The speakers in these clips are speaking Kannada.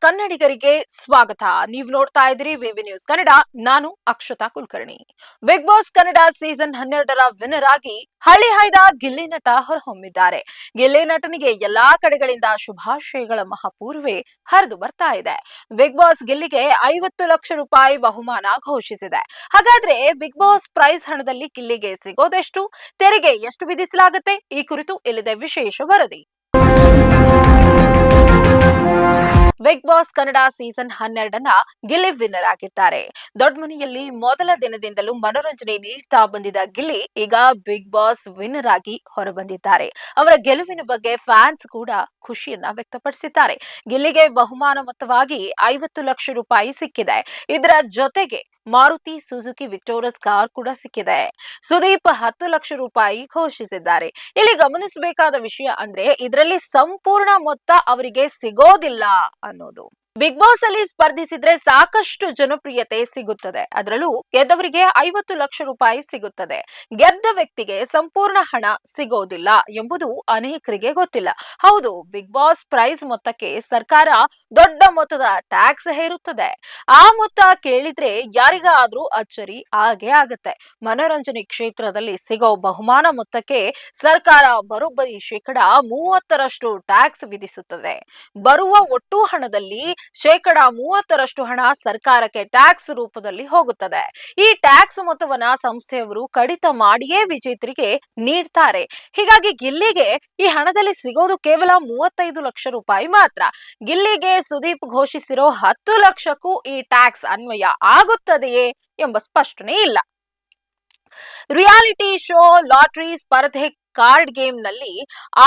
ಕನ್ನಡಿಗರಿಗೆ ಸ್ವಾಗತ. ನೀವು ನೋಡ್ತಾ ಇದ್ದೀರಿ ವಿವಿ ನ್ಯೂಸ್ ಕನ್ನಡ. ನಾನು Akshata Kulkarni. Big boss Kannada season 12ರ ವಿನ್ನರ್ ಆಗಿ ಹಳ್ಳಿ ಹೈದ ಗಿಲ್ಲಿ ನಟ ಹೊರಹೊಮ್ಮಿದ್ದಾರೆ. ಗಿಲ್ಲಿ ನಟನಿಗೆ ಎಲ್ಲಾ ಕಡೆಗಳಿಂದ ಶುಭಾಶಯಗಳ ಮಹಾಪೂರ್ವೆ ಹರಿದು ಬರ್ತಾ ಇದೆ. ಬಿಗ್ ಬಾಸ್ ಗಿಲ್ಲಿಗೆ 50 ಲಕ್ಷ ರೂಪಾಯಿ ಬಹುಮಾನ ಘೋಷಿಸಿದೆ. ಹಾಗಾದ್ರೆ ಬಿಗ್ ಬಾಸ್ ಪ್ರೈಸ್ ಹಣದಲ್ಲಿ ಗಿಲ್ಲಿಗೆ ಸಿಗೋದೆಷ್ಟು, ತೆರಿಗೆ ಎಷ್ಟು ವಿಧಿಸಲಾಗುತ್ತೆ, ಈ ಕುರಿತು ಇಲ್ಲಿದೆ ವಿಶೇಷ ವರದಿ. ಬಿಗ್ ಬಾಸ್ ಕನ್ನಡ ಸೀಸನ್ 12ನ ಗಿಲ್ಲಿ ವಿನ್ನರ್ ಆಗಿದ್ದಾರೆ. ದೊಡ್ಡ ಮನೆಯಲ್ಲಿ ಮೊದಲ ದಿನದಿಂದಲೂ ಮನೋರಂಜನೆ ನೀಡ್ತಾ ಬಂದಿದ್ದ ಗಿಲ್ಲಿ ಈಗ ಬಿಗ್ ಬಾಸ್ ವಿನ್ನರ್ ಆಗಿ ಹೊರಬಂದಿದ್ದಾರೆ. ಅವರ ಗೆಲುವಿನ ಬಗ್ಗೆ ಫ್ಯಾನ್ಸ್ ಕೂಡ ಖುಷಿಯನ್ನ ವ್ಯಕ್ತಪಡಿಸಿದ್ದಾರೆ. ಗಿಲ್ಲಿಗೆ ಬಹುಮಾನ ಮೊತ್ತವಾಗಿ 50 ಲಕ್ಷ ರೂಪಾಯಿ ಸಿಕ್ಕಿದೆ. ಇದರ ಜೊತೆಗೆ ಮಾರುತಿ ಸುಜುಕಿ ವಿಕ್ಟೋರಸ್ ಕಾರ್ ಕೂಡ ಸಿಕ್ಕಿದೆ. ಸುದೀಪ್ 10 ಲಕ್ಷ ರೂಪಾಯಿ ಘೋಷಿಸಿದ್ದಾರೆ. ಇಲ್ಲಿ ಗಮನಿಸಬೇಕಾದ ವಿಷಯ ಅಂದ್ರೆ ಇದರಲ್ಲಿ ಸಂಪೂರ್ಣ ಮೊತ್ತ ಅವರಿಗೆ ಸಿಗೋದಿಲ್ಲ ಅನ್ನೋದು. ಬಿಗ್ ಬಾಸ್ ಅಲ್ಲಿ ಸ್ಪರ್ಧಿಸಿದ್ರೆ ಸಾಕಷ್ಟು ಜನಪ್ರಿಯತೆ ಸಿಗುತ್ತದೆ. ಅದರಲ್ಲೂ ಗೆದ್ದವರಿಗೆ 50 ಲಕ್ಷ ರೂಪಾಯಿ ಸಿಗುತ್ತದೆ. ಗೆದ್ದ ವ್ಯಕ್ತಿಗೆ ಸಂಪೂರ್ಣ ಹಣ ಸಿಗೋದಿಲ್ಲ ಎಂಬುದು ಅನೇಕರಿಗೆ ಗೊತ್ತಿಲ್ಲ. ಹೌದು, ಬಿಗ್ ಬಾಸ್ ಪ್ರೈಸ್ ಮೊತ್ತಕ್ಕೆ ಸರ್ಕಾರ ದೊಡ್ಡ ಮೊತ್ತದ ಟ್ಯಾಕ್ಸ್ ಹೇರುತ್ತದೆ. ಆ ಮೊತ್ತ ಕೇಳಿದ್ರೆ ಯಾರಿಗಾದ್ರೂ ಅಚ್ಚರಿ ಆಗೇ ಆಗತ್ತೆ. ಮನೋರಂಜನೆ ಕ್ಷೇತ್ರದಲ್ಲಿ ಸಿಗೋ ಬಹುಮಾನ ಮೊತ್ತಕ್ಕೆ ಸರ್ಕಾರ ಬರೋಬ್ಬರಿ 30% ಟ್ಯಾಕ್ಸ್ ವಿಧಿಸುತ್ತದೆ. ಬರುವ ಒಟ್ಟು ಹಣದಲ್ಲಿ 30% ಹಣ ಸರ್ಕಾರಕ್ಕೆ ಟ್ಯಾಕ್ಸ್ ರೂಪದಲ್ಲಿ ಹೋಗುತ್ತದೆ. ಈ ಟ್ಯಾಕ್ಸ್ ಮೊತ್ತವನ್ನ ಸಂಸ್ಥೆಯವರು ಕಡಿತ ಮಾಡಿಯೇ ವಿಜೇತರಿಗೆ ನೀಡ್ತಾರೆ. ಹೀಗಾಗಿ ಗಿಲ್ಲಿಗೆ ಈ ಹಣದಲ್ಲಿ ಸಿಗೋದು ಕೇವಲ 35 ಲಕ್ಷ ರೂಪಾಯಿ ಮಾತ್ರ. ಗಿಲ್ಲಿಗೆ ಸುದೀಪ್ ಘೋಷಿಸಿರೋ 10 ಲಕ್ಷಕ್ಕೂ ಈ ಟ್ಯಾಕ್ಸ್ ಅನ್ವಯ ಆಗುತ್ತದೆಯೇ ಎಂಬ ಸ್ಪಷ್ಟನೆ ಇಲ್ಲ. ರಿಯಾಲಿಟಿ ಶೋ, ಲಾಟರಿ ಸ್ಪರ್ಧೆ, ಕಾರ್ಡ್ ಗೇಮ್ ನಲ್ಲಿ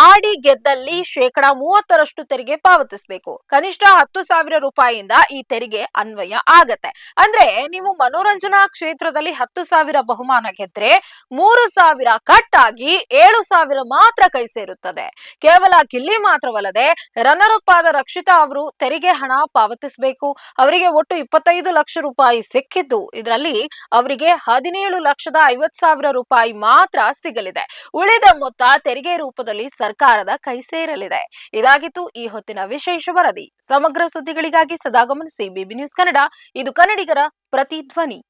ಆಡಿ ಗೆದ್ದಲ್ಲಿ 30% ತೆರಿಗೆ ಪಾವತಿಸಬೇಕು. ಕನಿಷ್ಠ 10,000 ರೂಪಾಯಿಯಿಂದ ಈ ತೆರಿಗೆ ಅನ್ವಯ ಆಗತ್ತೆ. ಅಂದ್ರೆ ನೀವು ಮನೋರಂಜನಾ ಕ್ಷೇತ್ರದಲ್ಲಿ 10,000 ಬಹುಮಾನ ಗೆದ್ರೆ 3,000 ಕಟ್ ಆಗಿ 7,000 ಮಾತ್ರ ಕೈ ಸೇರುತ್ತದೆ. ಕೇವಲ ಗಿಲ್ಲಿ ಮಾತ್ರವಲ್ಲದೆ ರನ್ನರ್ ಅಪ್ ಆದ ರಕ್ಷಿತಾ ಅವರು ತೆರಿಗೆ ಹಣ ಪಾವತಿಸಬೇಕು. ಅವರಿಗೆ ಒಟ್ಟು 25 ಲಕ್ಷ ರೂಪಾಯಿ ಸಿಕ್ಕಿದ್ದು, ಇದರಲ್ಲಿ ಅವರಿಗೆ 17,50,000 ರೂಪಾಯಿ ಮಾತ್ರ ಸಿಗಲಿದೆ. ಉಳಿದ ಮೊತ್ತ ತೆರಿಗೆ ರೂಪದಲ್ಲಿ ಸರ್ಕಾರದ ಕೈ ಸೇರಲಿದೆ. ಇದಾಗಿತ್ತು ಈ ಹೊತ್ತಿನ ವಿಶೇಷ ವರದಿ. ಸಮಗ್ರ ಸುದ್ದಿಗಳಿಗಾಗಿ ಸದಾ ಗಮನಿಸಿ ಬಿಬಿ ನ್ಯೂಸ್ ಕನ್ನಡ. ಇದು ಕನ್ನಡಿಗರ ಪ್ರತಿಧ್ವನಿ.